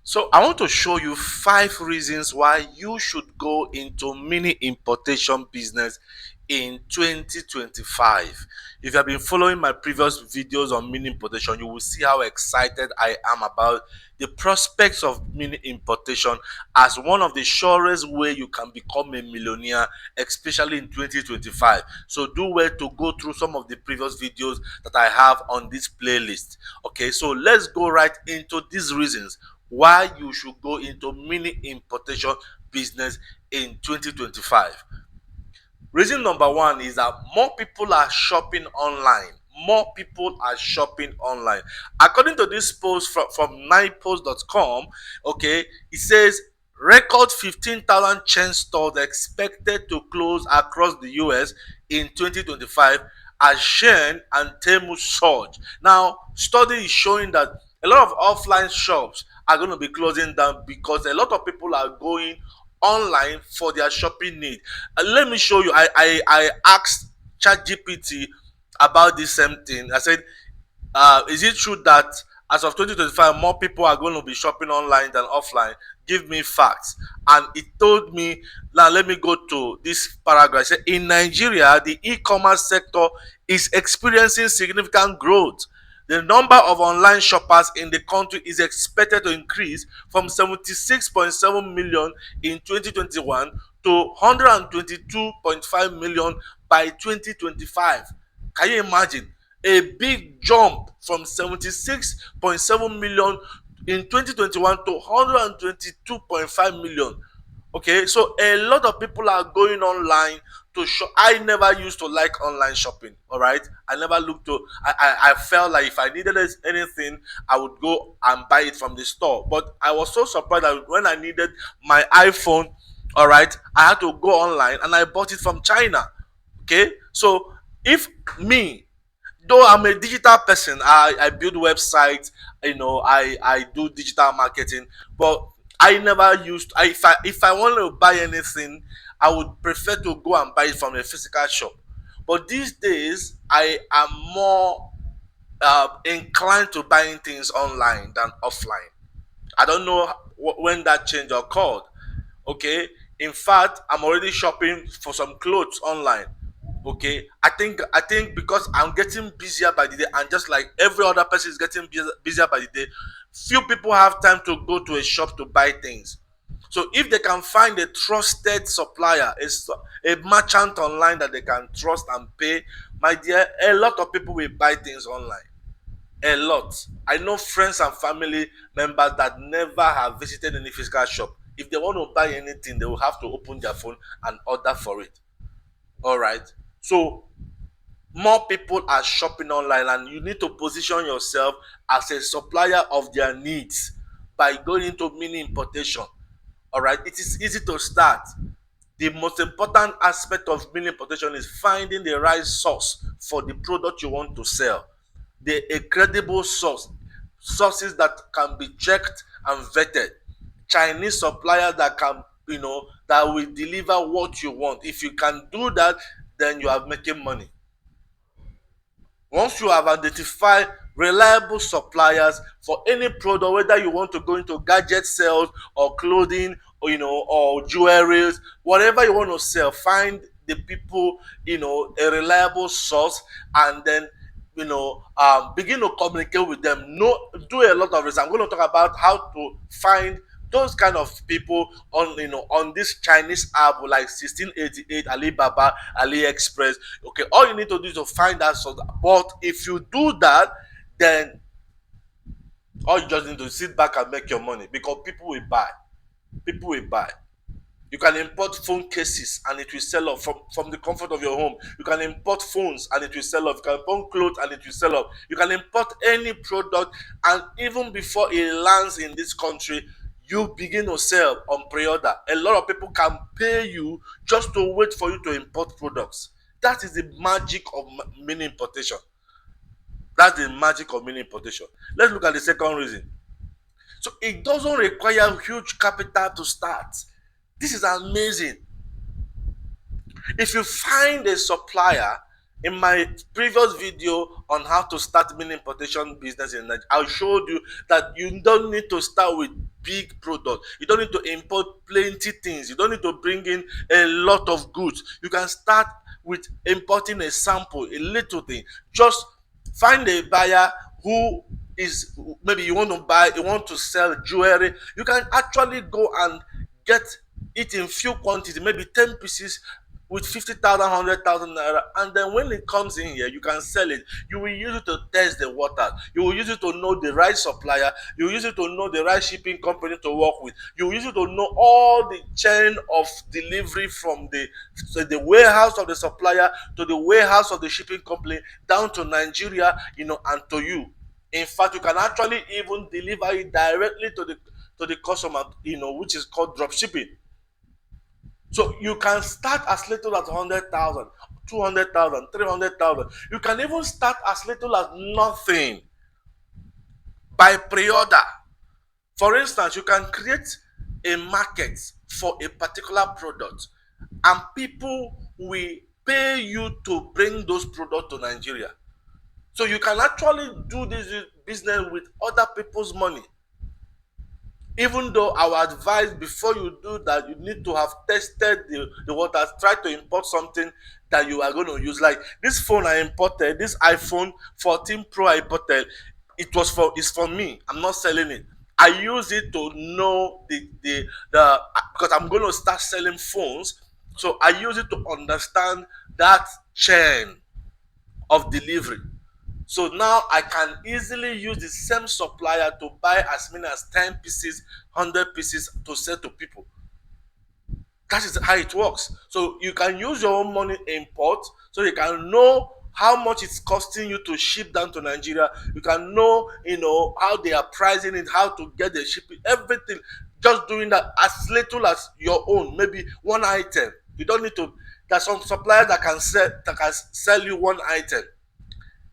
So I want to show you 5 reasons why you should go into mini importation business in 2025. If you have been following my previous videos on mini importation, you will see how excited I am about the prospects of mini importation as one of the surest way you can become a millionaire, especially in 2025. So do well to go through some of the previous videos that I have on this playlist. Okay, so let's go right into these reasons why you should go into mini importation business in 2025. Reason number one is that more people are shopping online. More people are shopping online. According to this post from 9post.com, okay, it says record 15,000 chain stores expected to close across the US in 2025 as Shein and Temu surge. Now, study is showing that a lot of offline shops are going to be closing down because a lot of people are going online for their shopping need. Let me show you. I asked ChatGPT about this same thing. I said, is it true that as of 2025 more people are going to be shopping online than offline? Give me facts. And it told me. Now let me go to this paragraph. It said, in Nigeria, the e-commerce sector is experiencing significant growth. The number of online shoppers in the country is expected to increase from 76.7 million in 2021 to 122.5 million by 2025. Can you imagine? A big jump from 76.7 million in 2021 to 122.5 million. Okay, so a lot of people are going online to shop. I never used to like online shopping. All right, I never looked to. I felt like if I needed anything, I would go and buy it from the store. But I was so surprised that when I needed my iPhone, all right, I had to go online and I bought it from China. Okay, so if me, though I'm a digital person, I build websites, I do digital marketing, but I never used if I want to buy anything, I would prefer to go and buy it from a physical shop. But these days I am more inclined to buying things online than offline. I don't know when that change occurred. Okay, in fact, I'm already shopping for some clothes online. Okay, I think because I'm getting busier by the day, and just like every other person is getting busier by the day, few people have time to go to a shop to buy things. So if they can find a trusted supplier, a merchant online that they can trust and pay, my dear, a lot of people will buy things online. A lot. I know friends and family members that never have visited any physical shop. If they want to buy anything, they will have to open their phone and order for it. All right. So more people are shopping online, and you need to position yourself as a supplier of their needs by going into mini importation. All right. It is easy to start. The most important aspect of mini importation is finding the right source for the product you want to sell. A credible sources that can be checked and vetted. Chinese suppliers that can, that will deliver what you want. If you can do that, then you are making money. Once you have identified reliable suppliers for any product, whether you want to go into gadget sales or clothing, or or jewelries, whatever you want to sell, find the people, a reliable source, and then begin to communicate with them. No, do a lot of research. I'm going to talk about how to find those kind of people on on this Chinese app like 1688, Alibaba, AliExpress. Okay, all you need to do is to find that source. But if you do that, then all you just need to sit back and make your money, because people will buy. People will buy. You can import phone cases and it will sell off from the comfort of your home. You can import phones and it will sell off. You can import clothes and it will sell off. You can import any product, and even before it lands in this country, you begin to sell on pre-order. A lot of people can pay you just to wait for you to import products. That is the magic of mini importation. That's the magic of mini importation. Let's look at the second reason. So it doesn't require huge capital to start. This is amazing. If you find a supplier, in my previous video on how to start mini importation business in Nigeria, I showed you that you don't need to start with big product. You don't need to import plenty things. You don't need to bring in a lot of goods. You can start with importing a sample, a little thing. Just find a buyer who is, maybe you want to sell jewelry. You can actually go and get it in few quantity, maybe 10 pieces with 50,000, 100,000 naira, and then when it comes in here, you can sell it. You will use it to test the water. You will use it to know the right supplier. You will use it to know the right shipping company to work with. You will use it to know all the chain of delivery from the warehouse of the supplier to the warehouse of the shipping company down to Nigeria, and to you. In fact, you can actually even deliver it directly to the customer, which is called drop shipping. So you can start as little as 100,000, 200,000, 300,000. You can even start as little as nothing by pre-order. For instance, you can create a market for a particular product, and people will pay you to bring those products to Nigeria. So you can actually do this business with other people's money. Even though our advice, before you do that, you need to have tested the waters. Try to import something that you are going to use. Like this phone I imported, this iPhone 14 Pro I imported, it's for me. I'm not selling it. I use it to know the because I'm going to start selling phones. So I use it to understand that chain of delivery. So now I can easily use the same supplier to buy as many as 10 pieces, 100 pieces to sell to people. That is how it works. So you can use your own money import, so you can know how much it's costing you to ship down to Nigeria. You can know, how they are pricing it, how to get the shipping, everything. Just doing that as little as your own, maybe one item. You don't need to. There's some suppliers that can sell you one item.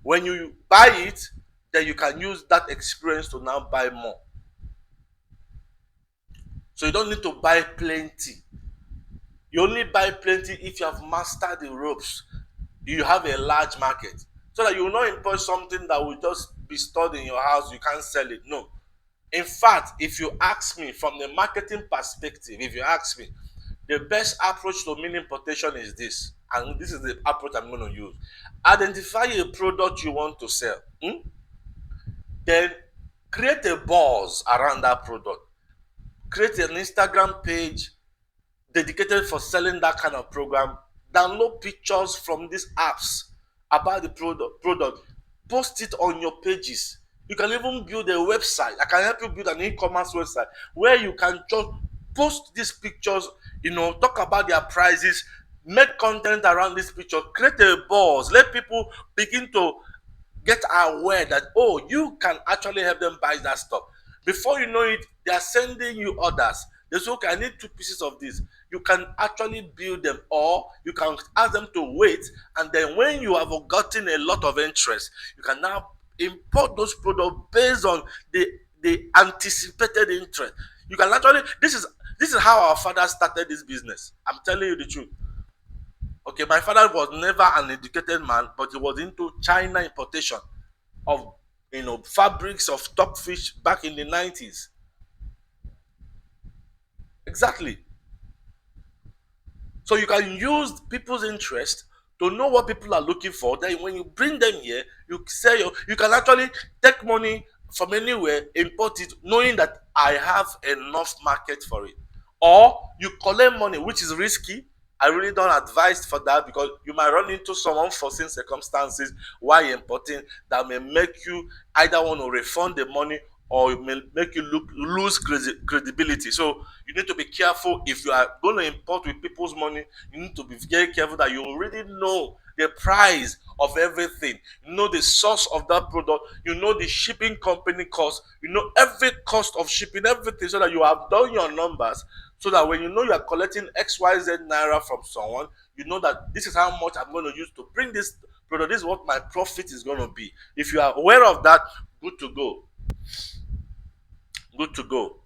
When you buy it, then you can use that experience to now buy more. So you don't need to buy plenty. You only buy plenty if you have mastered the ropes. You have a large market. So that you will not import something that will just be stored in your house, you can't sell it. No. In fact, if you ask me from the marketing perspective, if you ask me, the best approach to mini importation is this, and this is the approach I'm going to use. Identify a product you want to sell. Then create a buzz around that product. Create an Instagram page dedicated for selling that kind of program. Download pictures from these apps about the product. Post it on your pages. You can even build a website. I can help you build an e-commerce website where you can just post these pictures, talk about their prices, make content around this picture, create a buzz, let people begin to get aware that, oh, you can actually help them buy that stuff. Before you know it, they are sending you orders. They say, okay, I need 2 pieces of this. You can actually build them, or you can ask them to wait, and then when you have gotten a lot of interest, you can now import those products based on the anticipated interest. You can actually, this is how our father started this business. I'm telling you the truth. Okay, my father was never an educated man, but he was into China importation of fabrics of top fish back in the 90s. Exactly. So you can use people's interest to know what people are looking for. Then when you bring them here, you sell you can actually take money from anywhere, import it, knowing that I have enough market for it. Or you collect money, which is risky. I really don't advise for that, because you might run into some unforeseen circumstances while importing that may make you either want to refund the money, or it may make you lose credibility. So you need to be careful. If you are going to import with people's money, you need to be very careful that you already know the price of everything. You know the source of that product. You know the shipping company cost. You know every cost of shipping, everything, so that you have done your numbers. So that when you know you are collecting XYZ naira from someone, you know that this is how much I'm going to use to bring this product. This is what my profit is going to be. If you are aware of that, good to go. Good to go.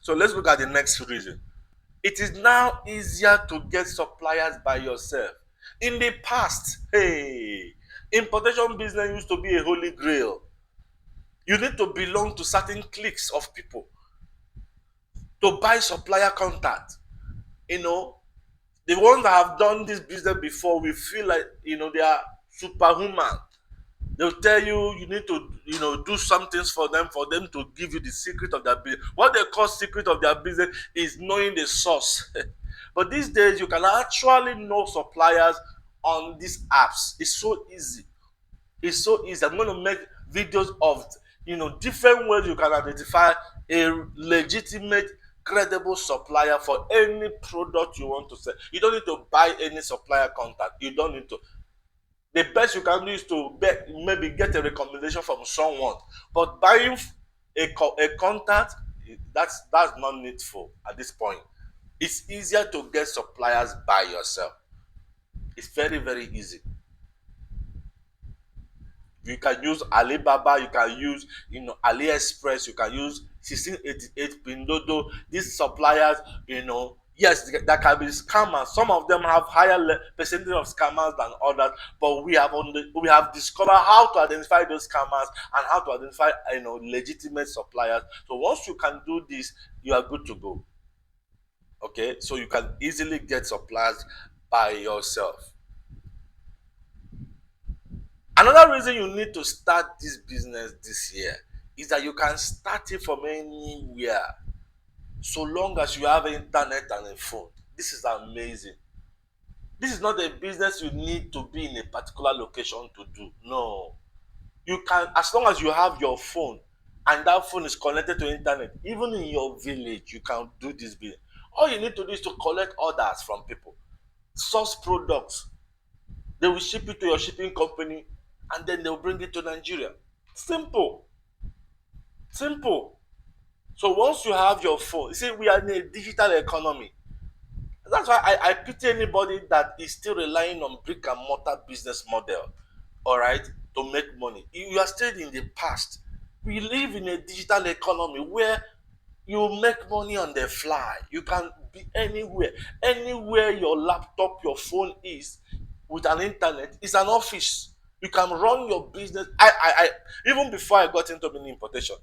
So let's look at the next reason. It is now easier to get suppliers by yourself. In the past, hey, importation business used to be a holy grail. You need to belong to certain cliques of people to buy supplier contact. You know, the ones that have done this business before, we feel like, they are superhuman. They'll tell you you need to, do some things for them to give you the secret of their business. What they call secret of their business is knowing the source. But these days you can actually know suppliers on these apps. It's so easy. It's so easy. I'm going to make videos of, different ways you can identify a legitimate, credible supplier for any product you want to sell. You don't need to buy any supplier contact. You don't need to. The best you can do is to maybe get a recommendation from someone, but buying a contact, that's not needful at this point. It's easier to get suppliers by yourself. It's very, very easy. You can use Alibaba, you can use, AliExpress, you can use 1688 Pindodo. These suppliers, yes, there can be scammers. Some of them have higher percentage of scammers than others, but we have discovered how to identify those scammers and how to identify, legitimate suppliers. So once you can do this, you are good to go. Okay, so you can easily get suppliers by yourself. Another reason you need to start this business this year is that you can start it from anywhere, so long as you have internet and a phone. This is amazing. This is not a business you need to be in a particular location to do. No. You can, as long as you have your phone and that phone is connected to internet, even in your village, you can do this business. All you need to do is to collect orders from people, source products. They will ship it to your shipping company and then they'll bring it to Nigeria. Simple. Simple. So once you have your phone, you see, we are in a digital economy. That's why I pity anybody that is still relying on brick and mortar business model, all right, to make money. You are still in the past. We live in a digital economy where you make money on the fly. You can be anywhere. Anywhere your laptop, your phone is with an internet, is an office. You can run your business. I even before I got into mini importation,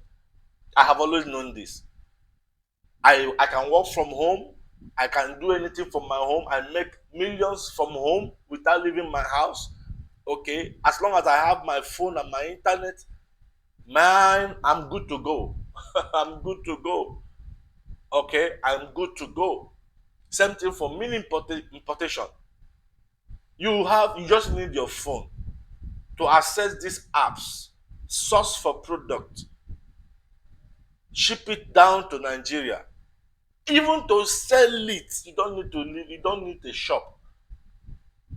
I have always known this. I can work from home. I can do anything from my home. I make millions from home without leaving my house. Okay, as long as I have my phone and my internet, man, I'm good to go. I'm good to go. Okay, I'm good to go. Same thing for mini importation. You just need your phone to access these apps, source for product, ship it down to Nigeria. Even to sell it, you don't need a shop.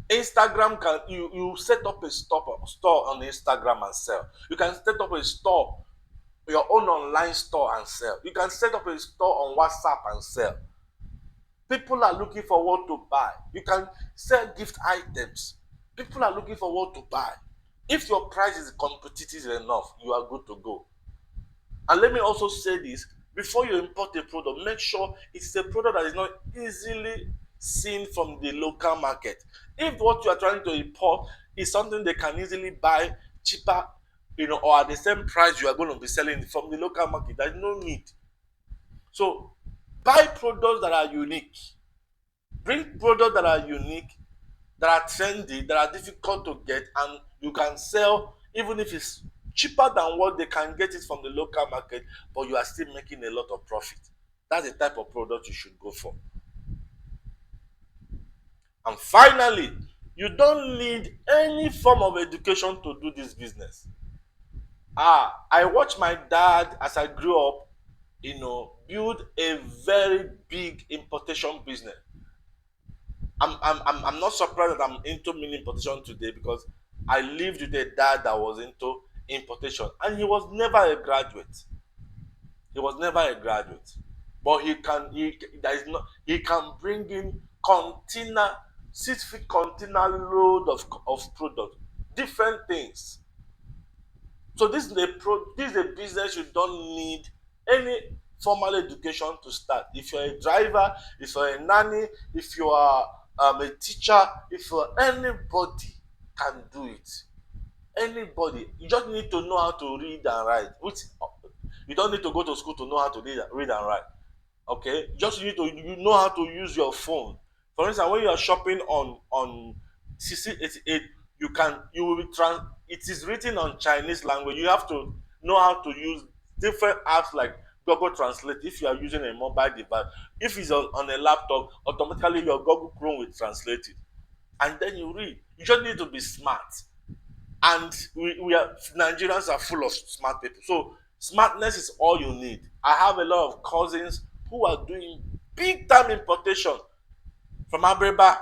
Instagram can you set up a store on Instagram and sell. You can set up a store, your own online store and sell. You can set up a store on WhatsApp and sell. People are looking for what to buy. You can sell gift items. People are looking for what to buy. If your price is competitive enough, you are good to go. And let me also say this, before you import a product, make sure it's a product that is not easily seen from the local market. If what you are trying to import is something they can easily buy cheaper, or at the same price you are going to be selling from the local market, there's no need. So buy products that are unique. Bring products that are unique, that are trendy, that are difficult to get, and you can sell even if it's cheaper than what they can get it from the local market, but you are still making a lot of profit. That's the type of product you should go for. And finally, you don't need any form of education to do this business. I watched my dad as I grew up, build a very big importation business. I'm not surprised that I'm into mini importation today, because I lived with a dad that was into importation and he was never a graduate. He was never a graduate. But he can bring in container, 6 feet container load of product, different things. So this is a business you don't need any formal education to start. If you're a driver, if you're a nanny, if you are a teacher, if you're anybody can do it. Anybody, you just need to know how to read and write. Which you don't need to go to school to know how to read and write. Okay, just you need to you know how to use your phone. For instance, when you are shopping on CC88, you will be it is written on Chinese language. You have to know how to use different apps like Google Translate if you are using a mobile device. If it's on a laptop, automatically your Google Chrome will translate it, and then you read. You just need to be smart. And we are Nigerians are full of smart people. So smartness is all you need. I have a lot of cousins who are doing big time importation from Abreba.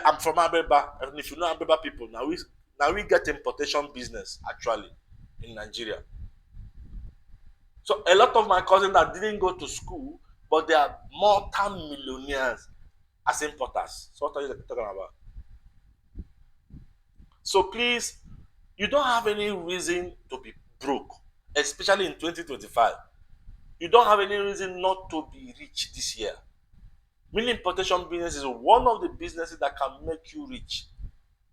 I'm from Abreba, and if you know Abreba people, now we get importation business actually in Nigeria. So a lot of my cousins that didn't go to school, but they are multi-millionaires as importers. So what are you talking about? So please, you don't have any reason to be broke, especially in 2025. You don't have any reason not to be rich this year. Meaning importation business is one of the businesses that can make you rich.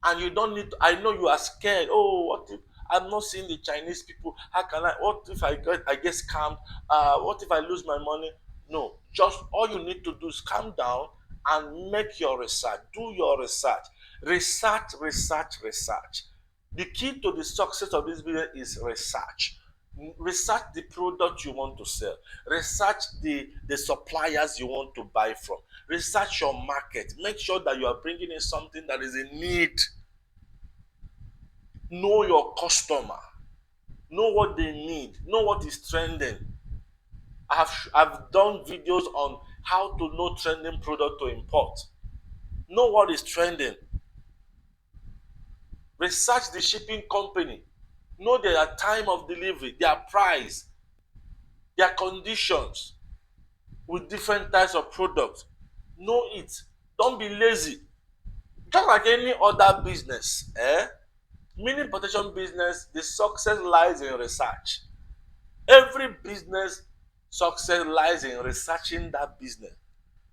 And you don't need to, I know you are scared. Oh, what if I'm not seeing the Chinese people? How can what if I get scammed? What if I lose my money? No, just all you need to do is calm down and make your research. Do your research. Research. The key to the success of this business is research. Research the product you want to sell. Research the suppliers you want to buy from. Research your market. Make sure that you are bringing in something that is in need. Know your customer. Know what they need. Know what is trending. I've done videos on how to know trending product to import. Know what is trending. Research the shipping company. Know their time of delivery, their price, their conditions with different types of products. Know it. Don't be lazy. Just like any other business, meaning protection business, the success lies in research. Every business success lies in researching that business.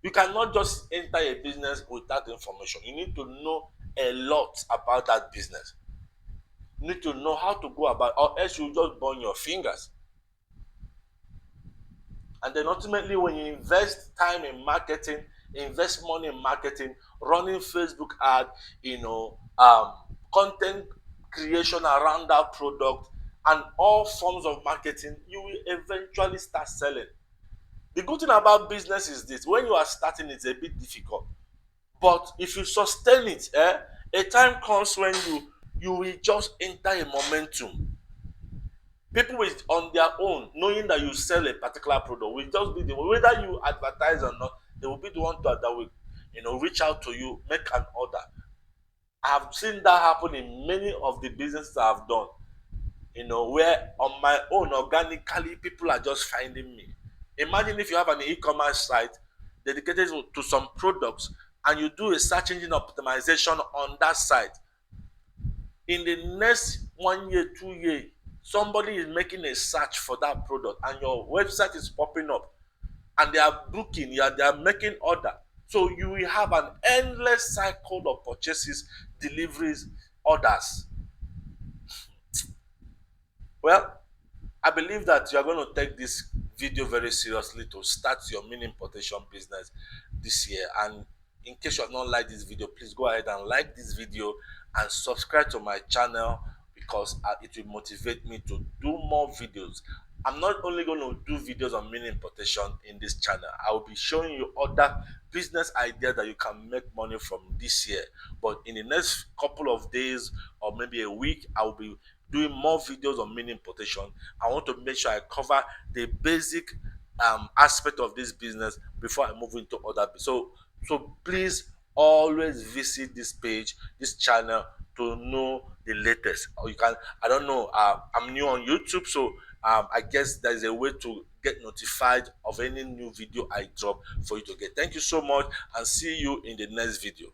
You cannot just enter a business without information. You need to know a lot about that business. You need to know how to go about, or else you just burn your fingers. And then ultimately, when you invest time in marketing, invest money in marketing, running Facebook ad, content creation around that product, and all forms of marketing, you will eventually start selling. The good thing about business is this: when you are starting, it's a bit difficult, but if you sustain it, a time comes when you will just enter a momentum. People will on their own, knowing that you sell a particular product, will just be the whether you advertise or not, they will be the one that will reach out to you, make an order. I have seen that happen in many of the businesses I've done, where on my own organically people are just finding me. Imagine if you have an e-commerce site dedicated to some products, and you do a search engine optimization on that site. In the next 1 year, 2 year, somebody is making a search for that product and your website is popping up, and they are booking, they are making order. So you will have an endless cycle of purchases, deliveries, orders. Well, I believe that you are going to take this video very seriously to start your mini importation business this year. And in case you have not liked this video, please go ahead and like this video and subscribe to my channel, because it will motivate me to do more videos. I'm not only going to do videos on mini importation in this channel, I will be showing you other business ideas that you can make money from this year. But in the next couple of days or maybe a week, I will be doing more videos on mini importation. I want to make sure I cover the basic aspect of this business before I move into other. So please always visit this page, this channel, to know the latest. Or you can, I don't know, I'm new on YouTube, so I guess there's a way to get notified of any new video I drop for you to get. Thank you so much, and see you in the next video.